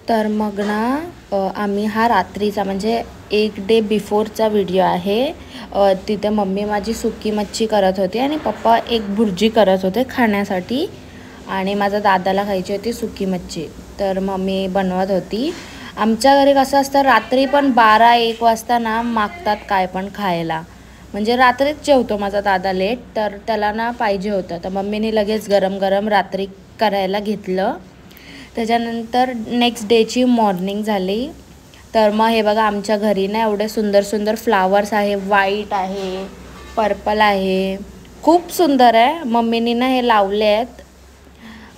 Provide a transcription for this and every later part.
तर मग ना आम्ही हा रात्रीचा म्हणजे एक डे बिफोरचा व्हिडिओ आहे। तिथे मम्मी माझी सुकी मच्छी करत होती आणि पप्पा एक भुर्जी करत होते खाण्यासाठी आणि माझ्या दादाला खायची होती सुकी मच्छी। तर मम्मी बनवत होती। आमच्या घरी कसं असतं रात्री पण 12-1 वाजता ना मागतात काय पण खायला, म्हणजे रात्रीच जेवतो माझा दादा लेट, तर त्याला ना पाहिजे होतं तर मम्मीने लगेच गरम गरम रात्री करायला घेतलं। त्याच्यानंतर नेक्स्ट डेची मॉर्निंग झाली। तर मग हे बघा आमच्या घरी ना एवढे सुंदर सुंदर फ्लावर्स आहे, व्हाईट आहे, पर्पल आहे, खूप सुंदर आहे। मम्मीनी ना हे लावले आहेत,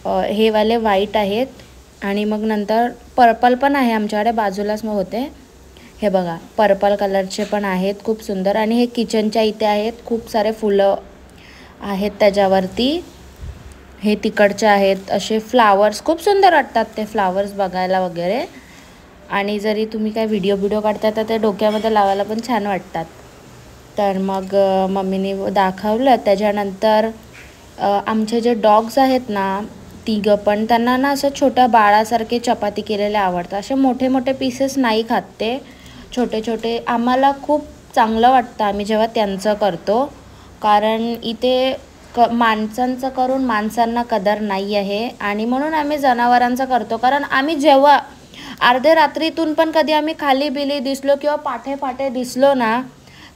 हे वाले व्हाईट आहेत आणि मग नंतर पर्पल पण आहे आमच्याकडे बाजूलाच मग होते। हे बघा पर्पल कलरचे पण आहेत खूप सुंदर आणि हे किचनच्या इथे आहेत, खूप सारे फुलं आहेत त्याच्यावरती, हे तिकडचे आहेत। असे फ्लावर्स खूप सुंदर वाटतात ते फ्लावर्स बघायला वगैरे, आणि जरी तुम्ही काय व्हिडिओ काढता तर ते डोक्यामध्ये लावायला पण छान वाटतात। तर मग मम्मीने दाखवलं। त्याच्यानंतर आमचे जे डॉग्स आहेत ना तिघं पण, त्यांना ना असं छोट्या बाळासारखे चपाती केलेले आवडतात, असे मोठे मोठे पीसेस नाही खात ते, छोटे छोटे। आम्हाला खूप चांगलं वाटतं आम्ही जेव्हा त्यांचं करतो, कारण इथे माणसांचं करून माणसांना कदर नाही आहे आणि म्हणून आम्ही जनावरांचं करतो। कारण आम्ही जेव्हा अर्ध्या रात्रीतून पण कधी आम्ही खाली बिली दिसलो किंवा पाठे दिसलो ना,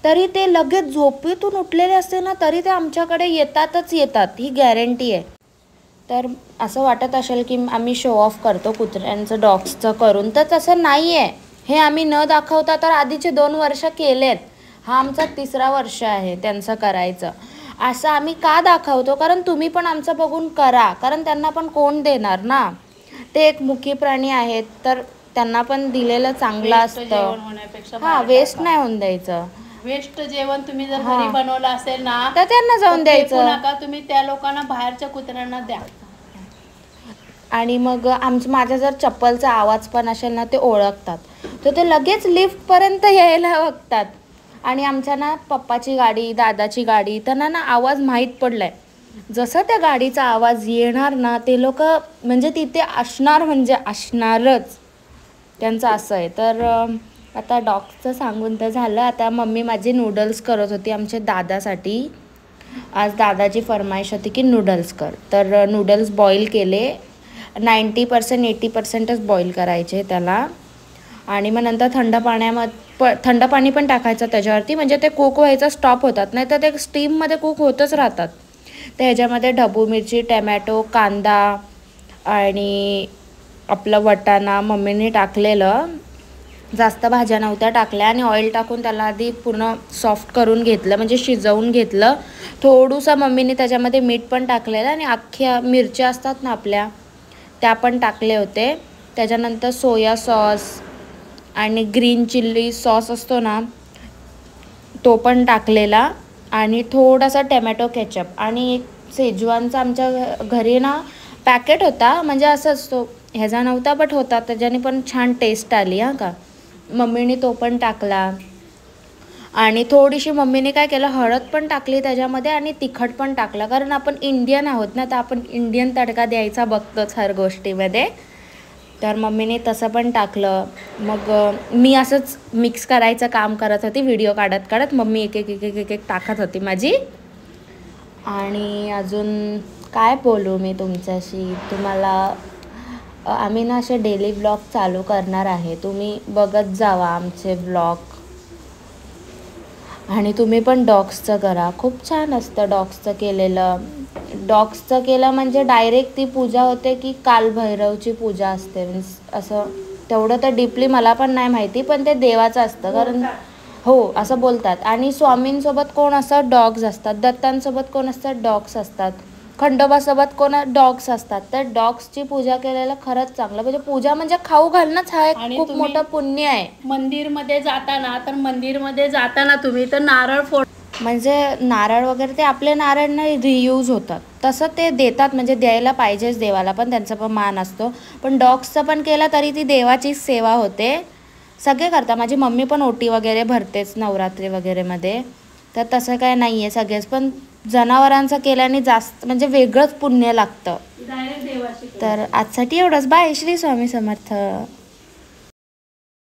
तरी ते लगेच झोपेतून उठलेले असते ना तरी ते आमच्याकडे येतातच येतात, ही गॅरंटी आहे। तर असं वाटत असेल की आम्ही शो ऑफ करतो कुत्र्यांचं डॉग्सचं करून, तर तसं नाही आहे। हे आम्ही न दाखवता तर आधीचे 2 वर्ष केलेत, हा आमचा 3रा वर्ष आहे त्यांचं करायचं। असं आम्ही का दाखवतो, कारण तुम्ही पण आमचं बघून करा, कारण त्यांना पण कोण देणार ना, ते एक मुकी प्राणी आहेत तर त्यांना पण दिलेलं चांगलं असतं। हां, वेस्ट नाही होऊन द्यायचं। वेस्ट जेवण तुम्ही जर घरी बनवलं असेल ना तर त्यांना जाऊन द्यायचं नका, तुम्ही त्या लोकांना बाहेरच्या कुत्र्यांना द्या। आणि मग माझ्या जर चप्पलचा आवाज पण असेल ना ते ओळखतात, तर ते लगेच लिफ्टपर्यंत यायला बघतात। आणि आमच्या ना पप्पाची गाडी, दादाची गाडी, त्यांना ना आवाज माहीत पडलाय, जसं त्या गाडीचा आवाज येणार ना ते लोक म्हणजे तिथे असणार, म्हणजे असणारच, त्यांचं असं आहे। तर आता डॉग्सचं सांगून तर झालं। आता मम्मी माझी नूडल्स करत होती आमच्या दादासाठी, आज दादाची फरमाईश होती की नूडल्स कर, तर नूडल्स बॉईल केले, 90% 80%च बॉईल करायचे त्याला, आणि मग नंतर थंड पाणी पण टाकायचं त्याच्यावरती, म्हणजे ते कुक व्हायचं स्टॉप होतात, नाही तर ते स्टीममध्ये कुक होतच राहतात। तर ह्याच्यामध्ये ढबू मिरची, टॅमॅटो, कांदा आणि आपलं वटाणा मम्मीने टाकलेलं, जास्त भाज्या नव्हत्या टाकल्या, आणि ऑइल टाकून त्याला आधी पूर्ण सॉफ्ट करून घेतलं, म्हणजे शिजवून घेतलं। थोडंसं मम्मीने त्याच्यामध्ये मीठ पण टाकलेलं आणि अख्ख्या मिरच्या असतात ना आपल्या, त्या पण टाकले होते। त्याच्यानंतर सोया सॉस आणि ग्रीन चिल्ली सॉस असतो ना तो पण टाकलेला, आणि थोडासा टॅमॅटो केचप आणि एक शेजवानचा आमच्या घरी ना पॅकेट होता, म्हणजे असं असतो ह्याचा नव्हता बट होता, त्याच्याने पण छान टेस्ट आली हां का। मम्मीने तो पण टाकला, आणि थोडीशी मम्मीने काय केलं हळद पण टाकली त्याच्यामध्ये आणि तिखट पण टाकलं, कारण आपण इंडियन आहोत ना, तर आपण इंडियन तडका द्यायचा बघतोच हर गोष्टीमध्ये, तर मम्मीने तसं पण टाकलं। मग मी असंच मिक्स करायचं काम करत होती, व्हिडिओ काढत मम्मी एक एक टाकत होती माझी। आणि अजून काय बोलू मी तुमच्याशी, तुम्हाला आम्ही ना असे डेली ब्लॉग चालू करणार आहे, तुम्ही बघत जावा आमचे ब्लॉग, आणि तुम्ही पण डॉग्सचं करा, खूप छान असतं डॉग्सचं केलेलं। डॉग्सचं केलं म्हणजे डायरेक्ट ती पूजा होते की कालभैरवची पूजा असते, मीन्स असं तेवढं तर डीपली मला पण नाही माहिती, पण ते देवाचं असतं, कारण हो असं बोलतात। आणि स्वामींसोबत कोण असतात, डॉग्स असतात, दत्तांसोबत कोण असतात, डॉग्स असतात, खंडोबासोबत कोण डॉग्स असतात, तर डॉग्सची पूजा केलेलं खरंच चांगलं, म्हणजे पूजा म्हणजे खाऊ घालणंच हा एक खूप मोठं पुण्य आहे। मंदिरमध्ये जाताना तुम्ही तर नारळ फोड, म्हणजे नारळ वगैरे ते आपले नारळ नाही रियूज होतात, तसं ते देतात, म्हणजे द्यायला पाहिजेच देवाला पण, त्यांचा पण मान असतो। पण डॉग्सचं पण केलं तरी ती देवाचीच सेवा होते, सगळे करतात। माझी मम्मी पण ओटी वगैरे भरतेच नवरात्री वगैरेमध्ये, तर तसं काय नाही आहे, सगळेच, पण जनावरांचं केल्याने जास्त म्हणजे वेगळंच पुण्य लागतं. डायरेक्ट देवाशी. तर आजसाठी एवढंच. बाय. श्री स्वामी समर्थ.